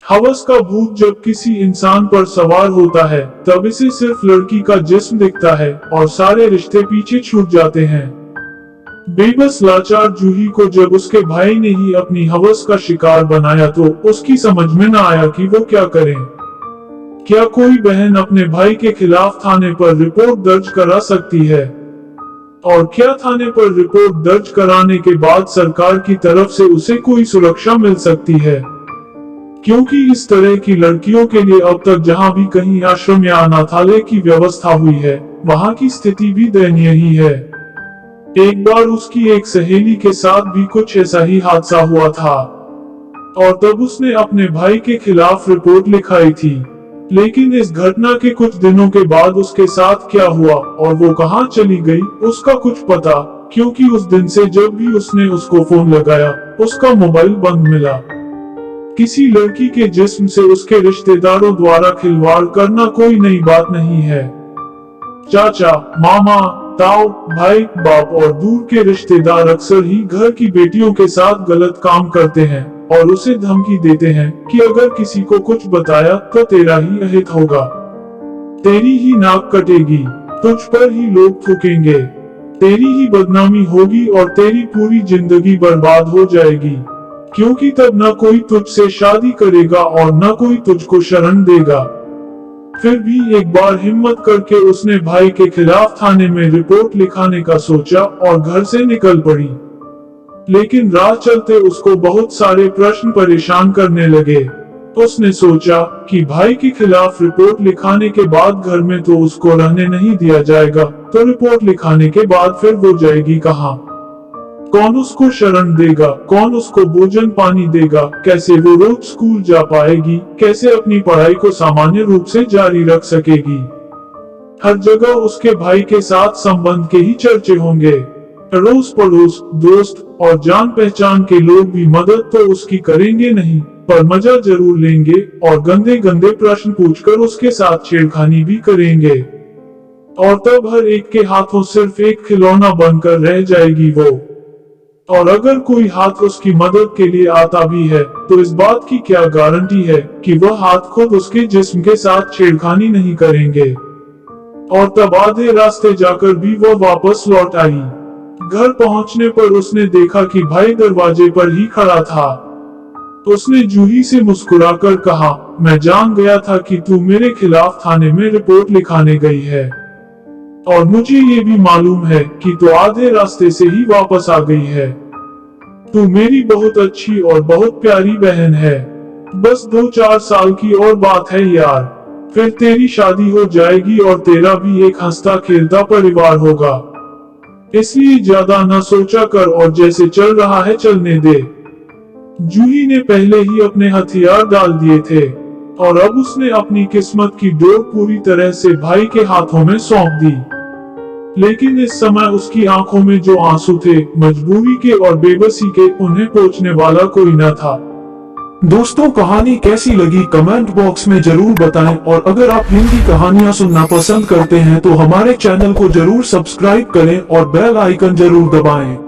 हवस का भूत जब किसी इंसान पर सवार होता है तब इसे सिर्फ लड़की का जिस्म दिखता है और सारे रिश्ते पीछे छूट जाते हैं। बेबस लाचार जूही को जब उसके भाई ने ही अपनी हवस का शिकार बनाया तो उसकी समझ में न आया कि वो क्या करे। क्या कोई बहन अपने भाई के खिलाफ थाने पर रिपोर्ट दर्ज करा सकती है? और क्या थाने पर रिपोर्ट दर्ज कराने के बाद सरकार की तरफ से उसे कोई सुरक्षा मिल सकती है? क्योंकि इस तरह की लड़कियों के लिए अब तक जहां भी कहीं आश्रम या अनाथालय की व्यवस्था हुई है, वहां की स्थिति भी दयनीय ही है। एक बार उसकी एक सहेली के साथ भी कुछ ऐसा ही हादसा हुआ था और तब उसने अपने भाई के खिलाफ रिपोर्ट लिखाई थी। लेकिन इस घटना के कुछ दिनों के बाद उसके साथ क्या हुआ और वो कहां चली गई, उसका कुछ पता, क्योंकि उस दिन से जब भी उसने उसको फोन लगाया, उसका मोबाइल बंद मिला। किसी लड़की के जिस्म से उसके रिश्तेदारों द्वारा खिलवाड़ करना कोई नई बात नहीं है। चाचा, मामा, ताऊ, भाई, बाप और दूर के रिश्तेदार अक्सर ही घर की बेटियों के साथ गलत काम करते हैं और उसे धमकी देते हैं कि अगर किसी को कुछ बताया तो तेरा ही अहित होगा, तेरी ही नाक कटेगी, तुझ पर ही लोग थूकेंगे, तेरी ही बदनामी होगी और तेरी पूरी जिंदगी बर्बाद हो जाएगी, क्योंकि तब न कोई तुझसे शादी करेगा और न कोई तुझको शरण देगा। फिर भी एक बार हिम्मत करके उसने भाई के खिलाफ थाने में रिपोर्ट लिखाने का सोचा और घर से निकल पड़ी। लेकिन राह चलते उसको बहुत सारे प्रश्न परेशान करने लगे। उसने सोचा कि भाई के खिलाफ रिपोर्ट लिखाने के बाद घर में तो उसको रहने नहीं दिया जाएगा, तो रिपोर्ट लिखाने के बाद फिर वो जाएगी कहाँ? कौन उसको शरण देगा? कौन उसको भोजन पानी देगा? कैसे वो रोज स्कूल जा पाएगी? कैसे अपनी पढ़ाई को सामान्य रूप से जारी रख सकेगी? हर जगह उसके भाई के साथ संबंध के ही चर्चे होंगे। अड़ोस पड़ोस, दोस्त और जान पहचान के लोग भी मदद तो उसकी करेंगे नहीं, पर मजा जरूर लेंगे और गंदे गंदे प्रश्न पूछकर उसके साथ छेड़खानी भी करेंगे। और तब हर एक के हाथों सिर्फ एक खिलौना बनकर रह जाएगी वो। और अगर कोई हाथ उसकी मदद के लिए आता भी है, तो इस बात की क्या गारंटी है कि वह हाथ खुद उसके जिस्म के साथ छेड़खानी नहीं करेंगे। और तब आधे रास्ते जाकर भी वह वापस लौट आई। घर पहुंचने पर उसने देखा कि भाई दरवाजे पर ही खड़ा था। उसने जूही से मुस्कुराकर कहा, मैं जान गया था कि तू मेरे खिलाफ थाने में रिपोर्ट लिखाने गई है, और मुझे ये भी मालूम है कि तू आधे रास्ते से ही वापस आ गई है। तू मेरी बहुत अच्छी और बहुत प्यारी बहन है। बस 2-4 साल की और बात है यार, फिर तेरी शादी हो जाएगी और तेरा भी एक हंसता खेलता परिवार होगा। इसलिए ज्यादा न सोचा कर और जैसे चल रहा है चलने दे। जूही ने पहले ही अपने हथियार डाल दिए थे और अब उसने अपनी किस्मत की डोर पूरी तरह से भाई के हाथों में सौंप दी। लेकिन इस समय उसकी आंखों में जो आंसू थे, मजबूरी के और बेबसी के, उन्हें पोंछने वाला कोई न था। दोस्तों, कहानी कैसी लगी कमेंट बॉक्स में जरूर बताएं और अगर आप हिंदी कहानियां सुनना पसंद करते हैं तो हमारे चैनल को जरूर सब्सक्राइब करें और बेल आइकन जरूर दबाएं।